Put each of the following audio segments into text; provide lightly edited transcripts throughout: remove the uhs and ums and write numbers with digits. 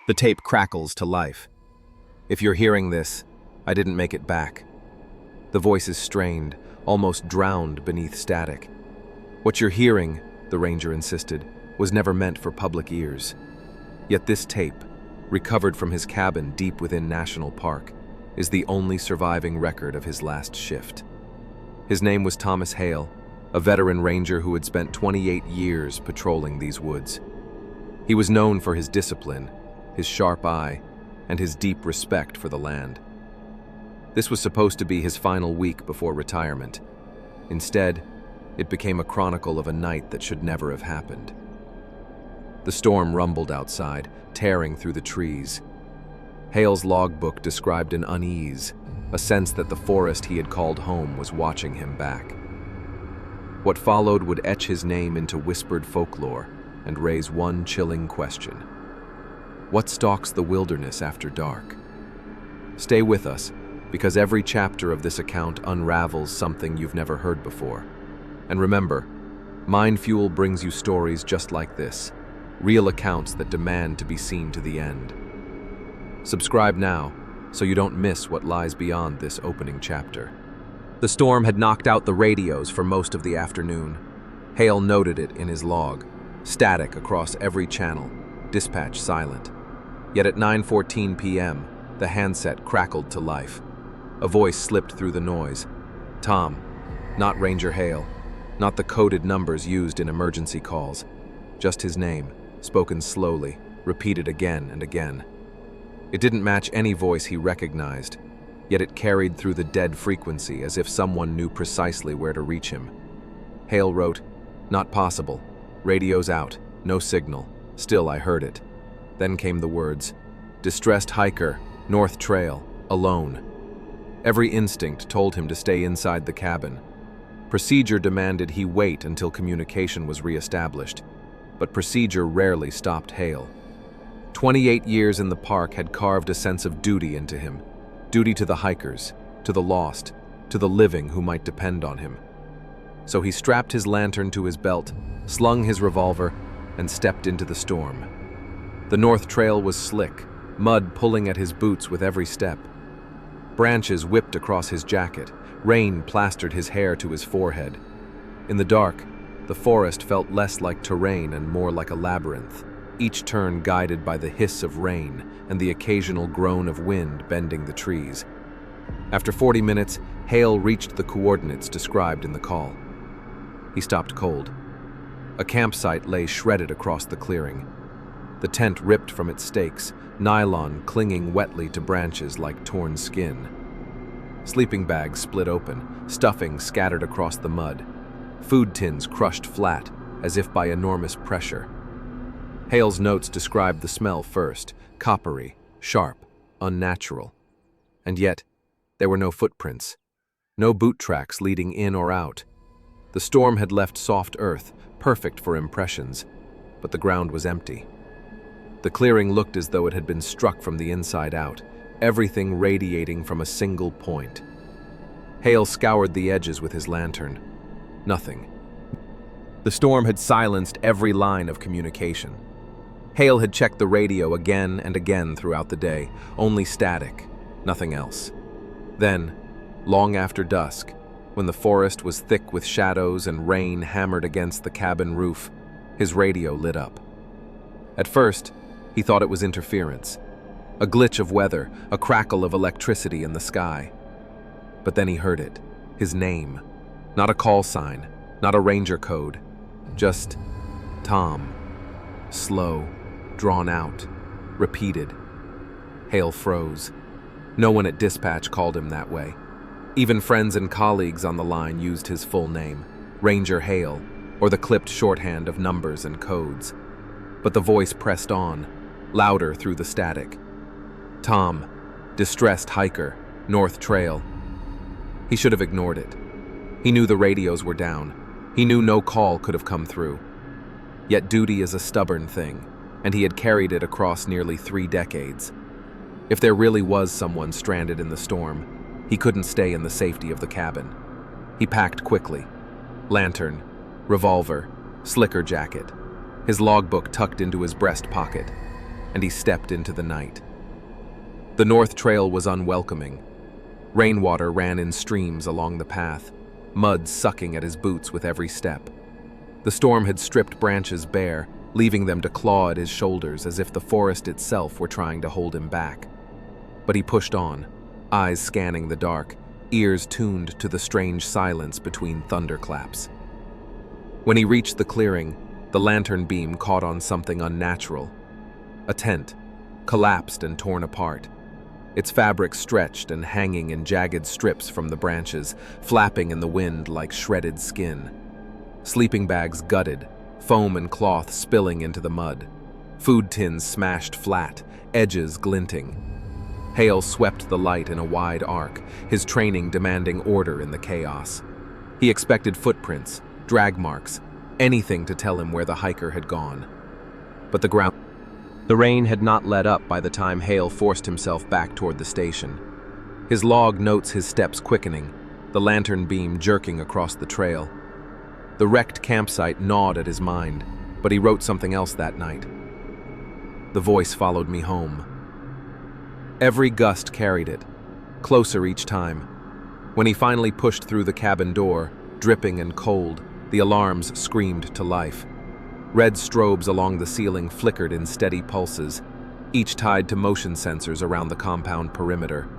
The tape crackles to life. If you're hearing this, I didn't make it back. The voice is strained, almost drowned beneath static. What you're hearing, the ranger insisted, was never meant for public ears. Yet this tape, recovered from his cabin deep within National Park, is the only surviving record of his last shift. His name was Thomas Hale, a veteran ranger who had spent 28 years patrolling these woods. He was known for his discipline, his sharp eye, and his deep respect for the land. This was supposed to be his final week before retirement. Instead, it became a chronicle of a night that should never have happened. The storm rumbled outside, tearing through the trees. Hale's logbook described an unease, a sense that the forest he had called home was watching him back. What followed would etch his name into whispered folklore and raise one chilling question. What stalks the wilderness after dark? Stay with us, because every chapter of this account unravels something you've never heard before. And remember, MindFuel brings you stories just like this, real accounts that demand to be seen to the end. Subscribe now, so you don't miss what lies beyond this opening chapter. The storm had knocked out the radios for most of the afternoon. Hale noted it in his log, static across every channel, dispatch silent. Yet at 9:14 p.m., the handset crackled to life. A voice slipped through the noise. Tom, not Ranger Hale, not the coded numbers used in emergency calls, just his name, spoken slowly, repeated again and again. It didn't match any voice he recognized, yet it carried through the dead frequency as if someone knew precisely where to reach him. Hale wrote, "Not possible. Radio's out. No signal. Still I heard it." Then came the words, "Distressed hiker, North Trail, alone." Every instinct told him to stay inside the cabin. Procedure demanded he wait until communication was reestablished, but procedure rarely stopped Hale. 28 years in the park had carved a sense of duty into him. Duty to the hikers, to the lost, to the living who might depend on him. So he strapped his lantern to his belt, slung his revolver, and stepped into the storm. The North Trail was slick, mud pulling at his boots with every step. Branches whipped across his jacket, rain plastered his hair to his forehead. In the dark, the forest felt less like terrain and more like a labyrinth, each turn guided by the hiss of rain and the occasional groan of wind bending the trees. After 40 minutes, Hale reached the coordinates described in the call. He stopped cold. A campsite lay shredded across the clearing. The tent ripped from its stakes, nylon clinging wetly to branches like torn skin. Sleeping bags split open, stuffing scattered across the mud. Food tins crushed flat, as if by enormous pressure. Hale's notes described the smell first, coppery, sharp, unnatural. And yet, there were no footprints, no boot tracks leading in or out. The storm had left soft earth, perfect for impressions, but the ground was empty. The clearing looked as though it had been struck from the inside out, everything radiating from a single point. Hale scoured the edges with his lantern. Nothing. The storm had silenced every line of communication. Hale had checked the radio again and again throughout the day, only static, nothing else. Then, long after dusk, when the forest was thick with shadows and rain hammered against the cabin roof, his radio lit up. At first, he thought it was interference, a glitch of weather, a crackle of electricity in the sky. But then he heard it, his name, not a call sign, not a ranger code, just Tom. Slow, drawn out, repeated. Hale froze. No one at dispatch called him that way. Even friends and colleagues on the line used his full name, Ranger Hale, or the clipped shorthand of numbers and codes. But the voice pressed on, louder through the static. Tom, distressed hiker, North Trail. He should have ignored it. He knew the radios were down. He knew no call could have come through. Yet duty is a stubborn thing, and he had carried it across nearly 3 decades. If there really was someone stranded in the storm, he couldn't stay in the safety of the cabin. He packed quickly. Lantern, revolver, slicker jacket, his logbook tucked into his breast pocket. and he stepped into the night. The North Trail was unwelcoming. Rainwater ran in streams along the path, mud sucking at his boots with every step. The storm had stripped branches bare, leaving them to claw at his shoulders as if the forest itself were trying to hold him back. But he pushed on, eyes scanning the dark, ears tuned to the strange silence between thunderclaps. When he reached the clearing, the lantern beam caught on something unnatural. A tent, collapsed and torn apart. Its fabric stretched and hanging in jagged strips from the branches, flapping in the wind like shredded skin. Sleeping bags gutted, foam and cloth spilling into the mud. Food tins smashed flat, edges glinting. Hale swept the light in a wide arc, his training demanding order in the chaos. He expected footprints, drag marks, anything to tell him where the hiker had gone. But the rain had not let up by the time Hale forced himself back toward the station. His log notes his steps quickening, the lantern beam jerking across the trail. The wrecked campsite gnawed at his mind, but he wrote something else that night. The voice followed me home. Every gust carried it, closer each time. When he finally pushed through the cabin door, dripping and cold, the alarms screamed to life. Red strobes along the ceiling flickered in steady pulses, each tied to motion sensors around the compound perimeter.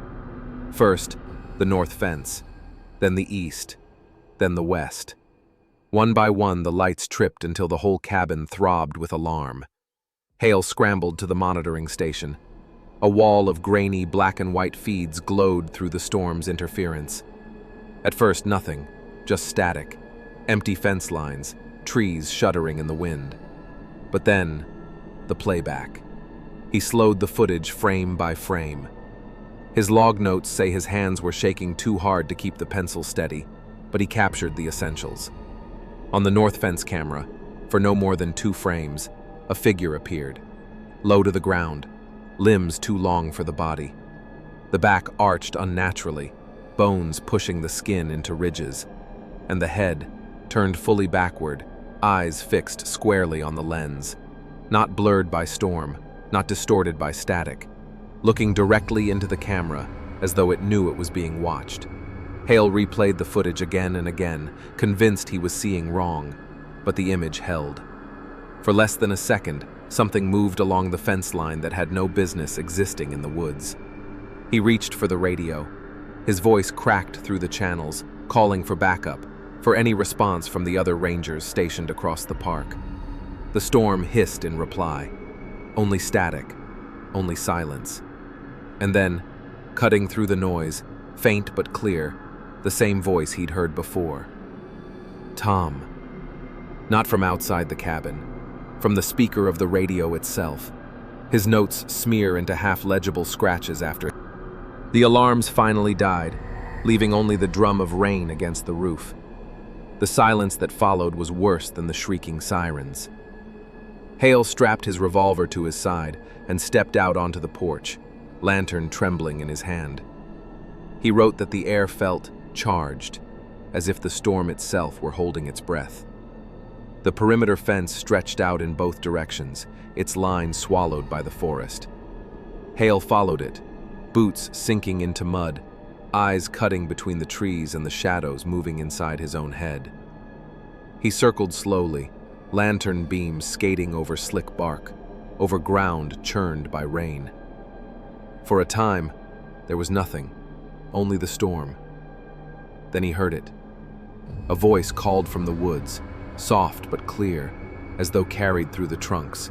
First, the north fence, then the east, then the west. One by one, the lights tripped until the whole cabin throbbed with alarm. Hale scrambled to the monitoring station. A wall of grainy black and white feeds glowed through the storm's interference. At first, nothing, just static, empty fence lines, trees shuddering in the wind. But then, the playback. He slowed the footage frame by frame. His log notes say his hands were shaking too hard to keep the pencil steady, but he captured the essentials. On the north fence camera, for no more than 2 frames, a figure appeared, low to the ground, limbs too long for the body. The back arched unnaturally, bones pushing the skin into ridges, and the head, turned fully backward, eyes fixed squarely on the lens, not blurred by storm, not distorted by static, looking directly into the camera as though it knew it was being watched. Hale replayed the footage again and again, convinced he was seeing wrong, but the image held. For less than a second, something moved along the fence line that had no business existing in the woods. He reached for the radio. His voice cracked through the channels, calling for backup, for any response from the other rangers stationed across the park. The storm hissed in reply. Only static, only silence. And then, cutting through the noise, faint but clear, the same voice he'd heard before. Tom. Not from outside the cabin, from the speaker of the radio itself. His notes smear into half-legible scratches after. The alarms finally died, leaving only the drum of rain against the roof. The silence that followed was worse than the shrieking sirens. Hale strapped his revolver to his side and stepped out onto the porch, lantern trembling in his hand. He wrote that the air felt charged, as if the storm itself were holding its breath. The perimeter fence stretched out in both directions, its line swallowed by the forest. Hale followed it, boots sinking into mud, eyes cutting between the trees and the shadows moving inside his own head. He circled slowly, lantern beams skating over slick bark, over ground churned by rain. For a time, there was nothing, only the storm. Then he heard it. A voice called from the woods, soft but clear, as though carried through the trunks.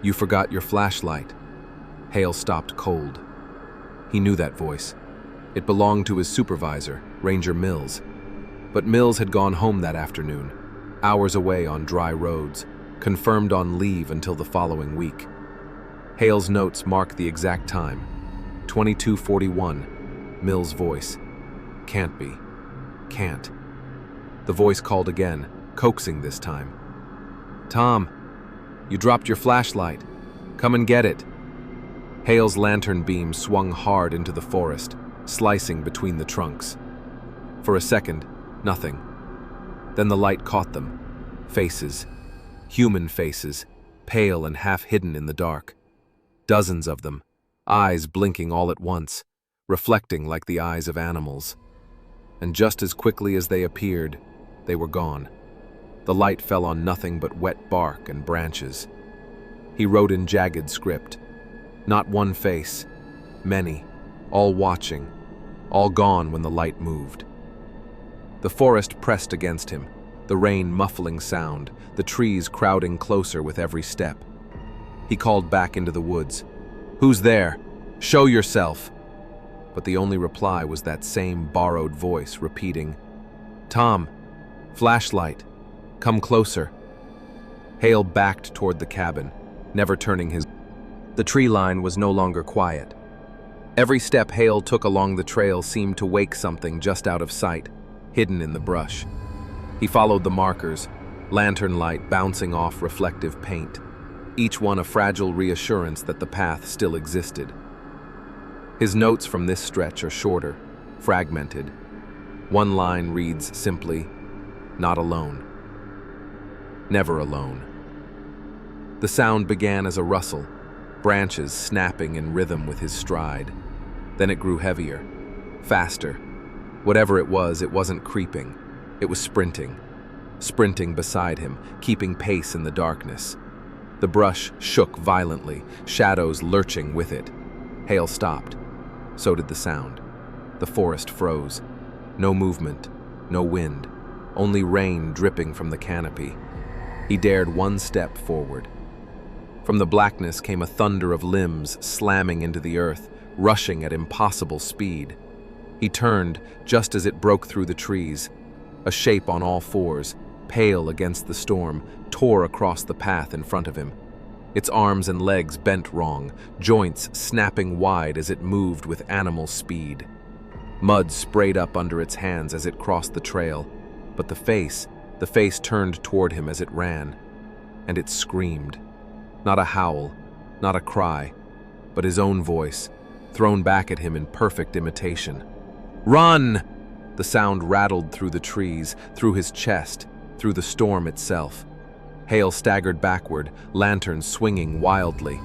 "You forgot your flashlight." Hale stopped cold. He knew that voice. It belonged to his supervisor, Ranger Mills. But Mills had gone home that afternoon, hours away on dry roads, confirmed on leave until the following week. Hale's notes mark the exact time. 22:41, Mills' voice. Can't be. Can't. The voice called again, coaxing this time. "Tom, you dropped your flashlight. Come and get it." Hale's lantern beam swung hard into the forest, slicing between the trunks. For a second, nothing. Then the light caught them. Faces. Human faces, pale and half hidden in the dark. Dozens of them, eyes blinking all at once, reflecting like the eyes of animals. And just as quickly as they appeared, they were gone. The light fell on nothing but wet bark and branches. He wrote in jagged script. Not one face, many, all watching, all gone when the light moved. The forest pressed against him, the rain muffling sound, the trees crowding closer with every step. He called back into the woods. "Who's there? Show yourself!" But the only reply was that same borrowed voice repeating, "Tom, flashlight, come closer." Hale backed toward the cabin, never turning his... The tree line was no longer quiet. Every step Hale took along the trail seemed to wake something just out of sight, hidden in the brush. He followed the markers, lantern light bouncing off reflective paint, each one a fragile reassurance that the path still existed. His notes from this stretch are shorter, fragmented. One line reads simply, "Not alone. Never alone." The sound began as a rustle, branches snapping in rhythm with his stride. Then it grew heavier, faster. Whatever it wasn't creeping. It was sprinting beside him, keeping pace in the darkness. The brush shook violently, shadows lurching with it. Hale stopped. So did the sound. The forest froze. No movement, no wind, only rain dripping from the canopy. He dared one step forward. From the blackness came a thunder of limbs slamming into the earth, rushing at impossible speed. He turned just as it broke through the trees. A shape on all fours, pale against the storm, tore across the path in front of him. Its arms and legs bent wrong, joints snapping wide as it moved with animal speed. Mud sprayed up under its hands as it crossed the trail, but the face turned toward him as it ran, and it screamed. Not a howl, not a cry, but his own voice, thrown back at him in perfect imitation. "Run!" The sound rattled through the trees, through his chest, through the storm itself. Hale staggered backward, lantern swinging wildly.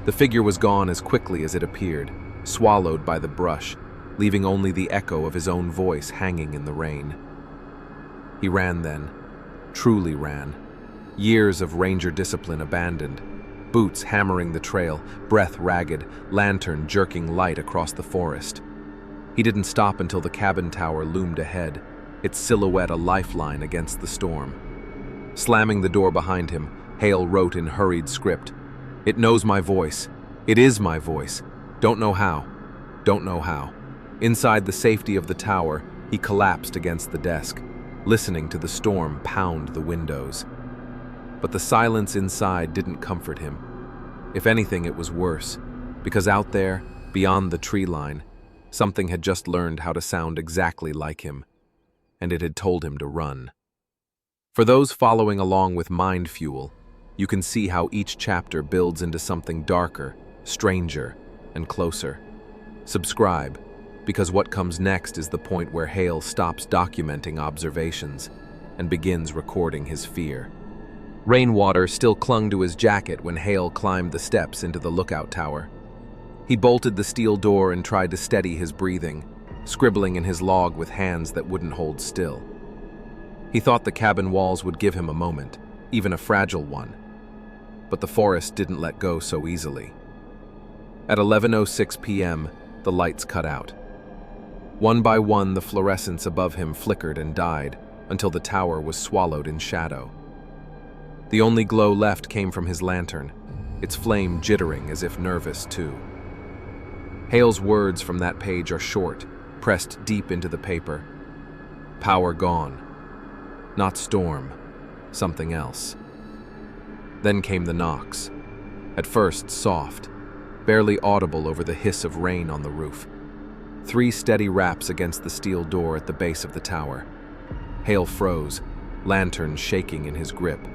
The figure was gone as quickly as it appeared, swallowed by the brush, leaving only the echo of his own voice hanging in the rain. He ran then, truly ran. Years of ranger discipline abandoned, boots hammering the trail, breath ragged, lantern jerking light across the forest. He didn't stop until the cabin tower loomed ahead, its silhouette a lifeline against the storm. Slamming the door behind him, Hale wrote in hurried script, "It knows my voice. It is my voice. Don't know how. Don't know how." Inside the safety of the tower, he collapsed against the desk, listening to the storm pound the windows. But the silence inside didn't comfort him. If anything, it was worse, because out there, beyond the tree line, something had just learned how to sound exactly like him, and it had told him to run. For those following along with MindFuel, you can see how each chapter builds into something darker, stranger, and closer. Subscribe, because what comes next is the point where Hale stops documenting observations and begins recording his fear. Rainwater still clung to his jacket when Hale climbed the steps into the lookout tower. He bolted the steel door and tried to steady his breathing, scribbling in his log with hands that wouldn't hold still. He thought the cabin walls would give him a moment, even a fragile one. But the forest didn't let go so easily. At 11:06 p.m., the lights cut out. One by one, the fluorescence above him flickered and died until the tower was swallowed in shadow. The only glow left came from his lantern, its flame jittering as if nervous too. Hale's words from that page are short, pressed deep into the paper. Power gone. Not storm, something else. Then came the knocks. At first soft, barely audible over the hiss of rain on the roof. 3 steady raps against the steel door at the base of the tower. Hale froze, lantern shaking in his grip.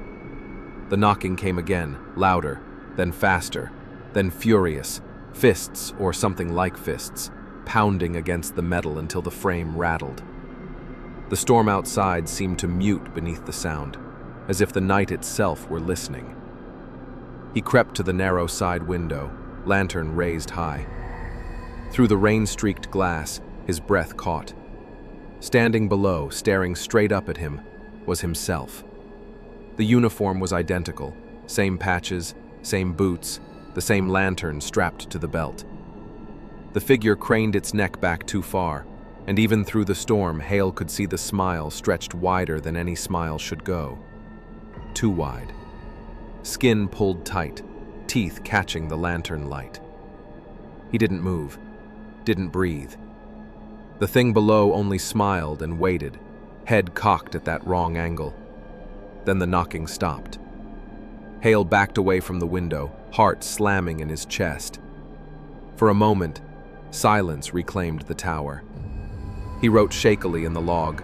The knocking came again, louder, then faster, then furious, fists or something like fists, pounding against the metal until the frame rattled. The storm outside seemed to mute beneath the sound, as if the night itself were listening. He crept to the narrow side window, lantern raised high. Through the rain-streaked glass, his breath caught. Standing below, staring straight up at him, was himself. The uniform was identical, same patches, same boots, the same lantern strapped to the belt. The figure craned its neck back too far, and even through the storm, Hale could see the smile stretched wider than any smile should go. Too wide. Skin pulled tight, teeth catching the lantern light. He didn't move, didn't breathe. The thing below only smiled and waited, head cocked at that wrong angle. Then the knocking stopped. Hale backed away from the window, heart slamming in his chest. For a moment, silence reclaimed the tower. He wrote shakily in the log,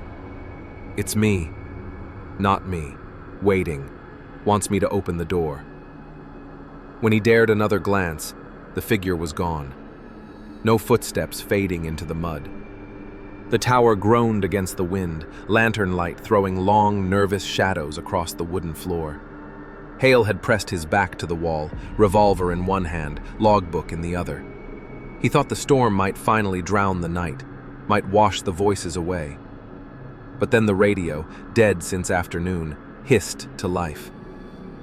"It's me, not me, waiting, wants me to open the door." When he dared another glance, the figure was gone. No footsteps fading into the mud. The tower groaned against the wind, lantern light throwing long, nervous shadows across the wooden floor. Hale had pressed his back to the wall, revolver in one hand, logbook in the other. He thought the storm might finally drown the night, might wash the voices away. But then the radio, dead since afternoon, hissed to life.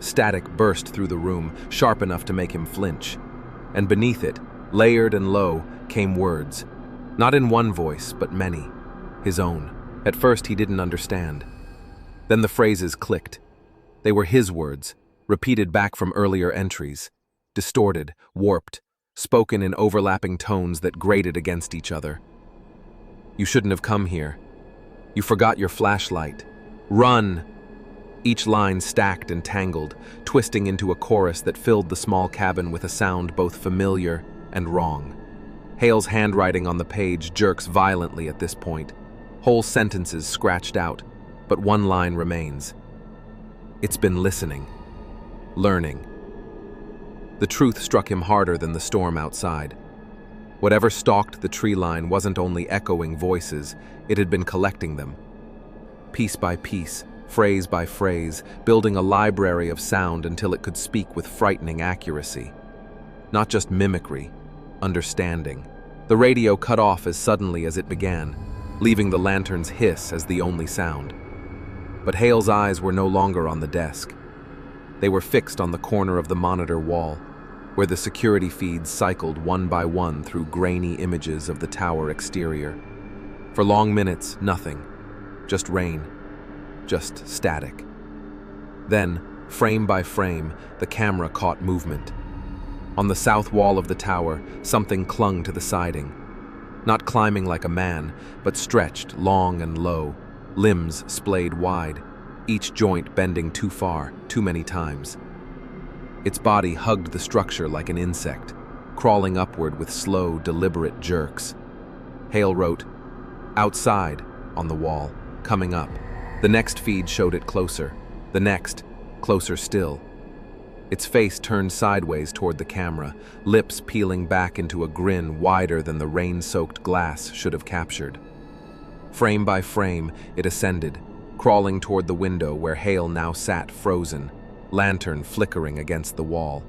Static burst through the room, sharp enough to make him flinch. And beneath it, layered and low, came words. Not in one voice, but many. His own. At first he didn't understand. Then the phrases clicked. They were his words, repeated back from earlier entries. Distorted, warped, spoken in overlapping tones that grated against each other. "You shouldn't have come here. You forgot your flashlight. Run!" Each line stacked and tangled, twisting into a chorus that filled the small cabin with a sound both familiar and wrong. Hale's handwriting on the page jerks violently at this point. Whole sentences scratched out, but one line remains. "It's been listening. Learning." The truth struck him harder than the storm outside. Whatever stalked the tree line wasn't only echoing voices, it had been collecting them. Piece by piece, phrase by phrase, building a library of sound until it could speak with frightening accuracy. Not just mimicry, understanding. The radio cut off as suddenly as it began, leaving the lantern's hiss as the only sound. But Hale's eyes were no longer on the desk. They were fixed on the corner of the monitor wall, where the security feeds cycled one by one through grainy images of the tower exterior. For long minutes, nothing. Just rain. Just static. Then, frame by frame, the camera caught movement. On the south wall of the tower, something clung to the siding. Not climbing like a man, but stretched long and low, limbs splayed wide, each joint bending too far, too many times. Its body hugged the structure like an insect, crawling upward with slow, deliberate jerks. Hale wrote, "Outside," on the wall, coming up. The next feed showed it closer. The next, closer still. Its face turned sideways toward the camera, lips peeling back into a grin wider than the rain-soaked glass should have captured. Frame by frame, it ascended, crawling toward the window where Hale now sat frozen, lantern flickering against the wall.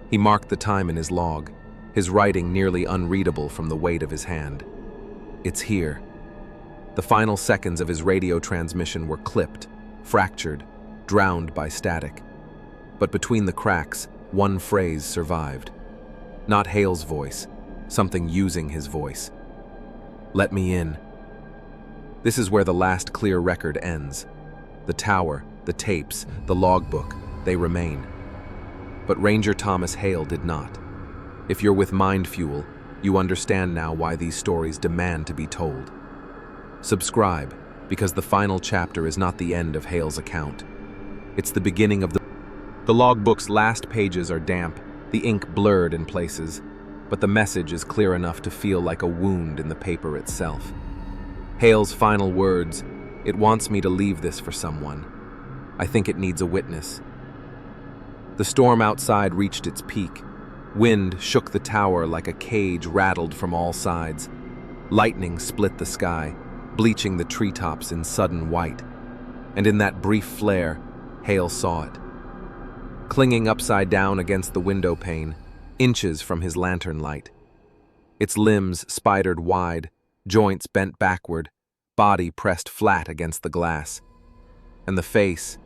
He marked the time in his log, his writing nearly unreadable from the weight of his hand. "It's here." The final seconds of his radio transmission were clipped, fractured, drowned by static. But between the cracks, one phrase survived. Not Hale's voice, something using his voice. "Let me in." This is where the last clear record ends. The tower, the tapes, the logbook, they remain. But Ranger Thomas Hale did not. If you're with MindFuel, you understand now why these stories demand to be told. Subscribe, because the final chapter is not the end of Hale's account. It's the beginning of the logbook's last pages are damp, the ink blurred in places, but the message is clear enough to feel like a wound in the paper itself. Hale's final words, "It wants me to leave this for someone. I think it needs a witness." The storm outside reached its peak. Wind shook the tower like a cage rattled from all sides. Lightning split the sky, bleaching the treetops in sudden white. And in that brief flare, Hale saw it. clinging upside down against the window pane, inches from his lantern light. Its limbs spidered wide, joints bent backward, body pressed flat against the glass. And the face,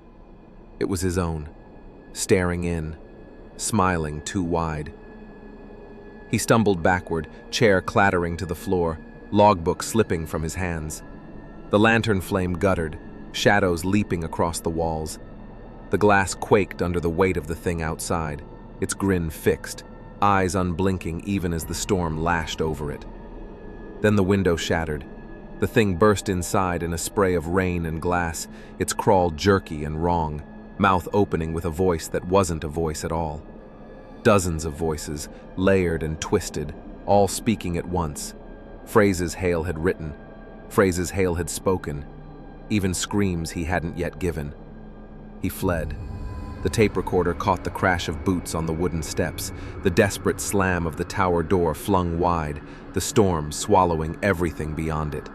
it was his own, staring in, smiling too wide. He stumbled backward, chair clattering to the floor, logbook slipping from his hands. The lantern flame guttered, shadows leaping across the walls. The glass quaked under the weight of the thing outside, its grin fixed, eyes unblinking even as the storm lashed over it. Then the window shattered. The thing burst inside in a spray of rain and glass, its crawl jerky and wrong, mouth opening with a voice that wasn't a voice at all. Dozens of voices, layered and twisted, all speaking at once. Phrases Hale had written, phrases Hale had spoken, even screams he hadn't yet given. He fled. The tape recorder caught the crash of boots on the wooden steps, the desperate slam of the tower door flung wide, the storm swallowing everything beyond it.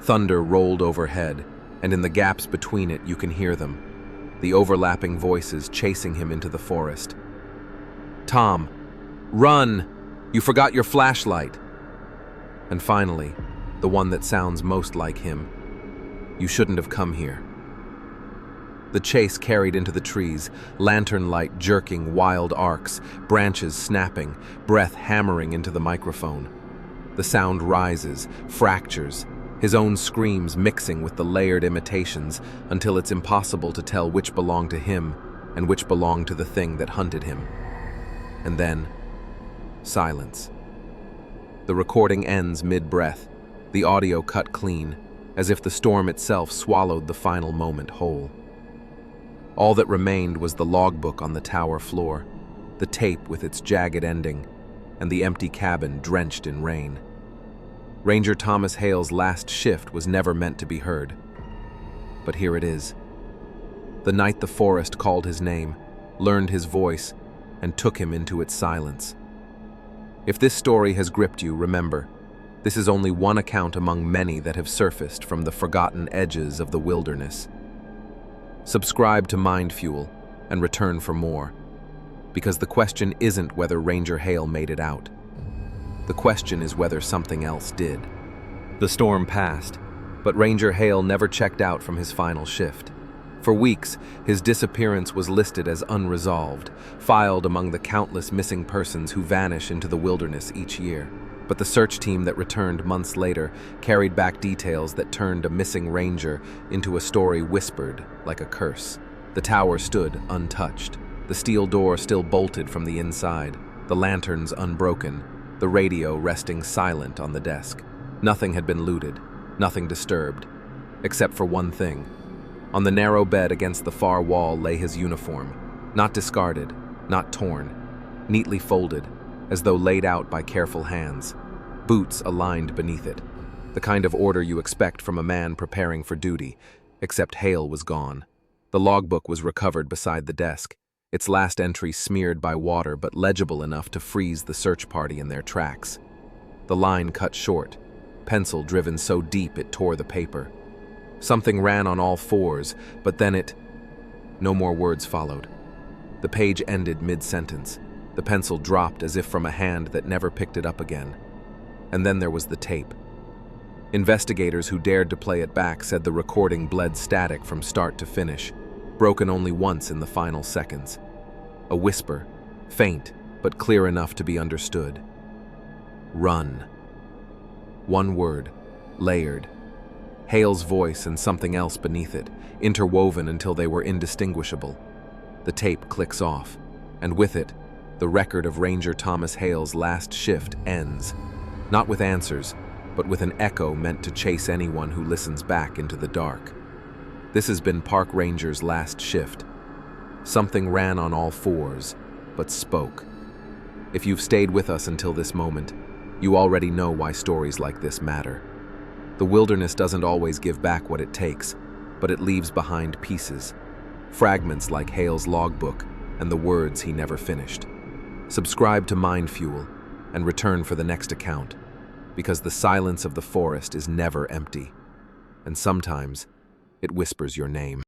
Thunder rolled overhead, and in the gaps between it you can hear them, the overlapping voices chasing him into the forest. "Tom, run! You forgot your flashlight!" And finally, the one that sounds most like him, "You shouldn't have come here." The chase carried into the trees, lantern light jerking wild arcs, branches snapping, breath hammering into the microphone. The sound rises, fractures, his own screams mixing with the layered imitations until it's impossible to tell which belonged to him and which belonged to the thing that hunted him. And then, silence. The recording ends mid-breath, the audio cut clean, as if the storm itself swallowed the final moment whole. All that remained was the logbook on the tower floor, the tape with its jagged ending, and the empty cabin drenched in rain. Ranger Thomas Hale's last shift was never meant to be heard. But here it is. The night the forest called his name, learned his voice, and took him into its silence. If this story has gripped you, remember, this is only one account among many that have surfaced from the forgotten edges of the wilderness. Subscribe to MindFuel and return for more, because the question isn't whether Ranger Hale made it out. The question is whether something else did. The storm passed, but Ranger Hale never checked out from his final shift. For weeks, his disappearance was listed as unresolved, filed among the countless missing persons who vanish into the wilderness each year. But the search team that returned months later carried back details that turned a missing ranger into a story whispered like a curse. The tower stood untouched, the steel door still bolted from the inside, the lanterns unbroken, the radio resting silent on the desk. Nothing had been looted, nothing disturbed, except for one thing. On the narrow bed against the far wall lay his uniform, not discarded, not torn, neatly folded, as though laid out by careful hands, boots aligned beneath it, the kind of order you expect from a man preparing for duty, except Hale was gone. The logbook was recovered beside the desk, its last entry smeared by water but legible enough to freeze the search party in their tracks. The line cut short, pencil driven so deep it tore the paper. Something ran on all fours, but then no more words followed. The page ended mid-sentence. The pencil dropped as if from a hand that never picked it up again. And then there was the tape. Investigators who dared to play it back said the recording bled static from start to finish, broken only once in the final seconds. A whisper, faint but clear enough to be understood. Run. One word, layered. Hale's voice and something else beneath it, interwoven until they were indistinguishable. The tape clicks off, and with it, the record of Ranger Thomas Hale's last shift ends, not with answers, but with an echo meant to chase anyone who listens back into the dark. This has been Park Ranger's last shift. Something ran on all fours, but spoke. If you've stayed with us until this moment, you already know why stories like this matter. The wilderness doesn't always give back what it takes, but it leaves behind pieces, fragments like Hale's logbook and the words he never finished. Subscribe to MindFuel and return for the next account, because the silence of the forest is never empty, and sometimes it whispers your name.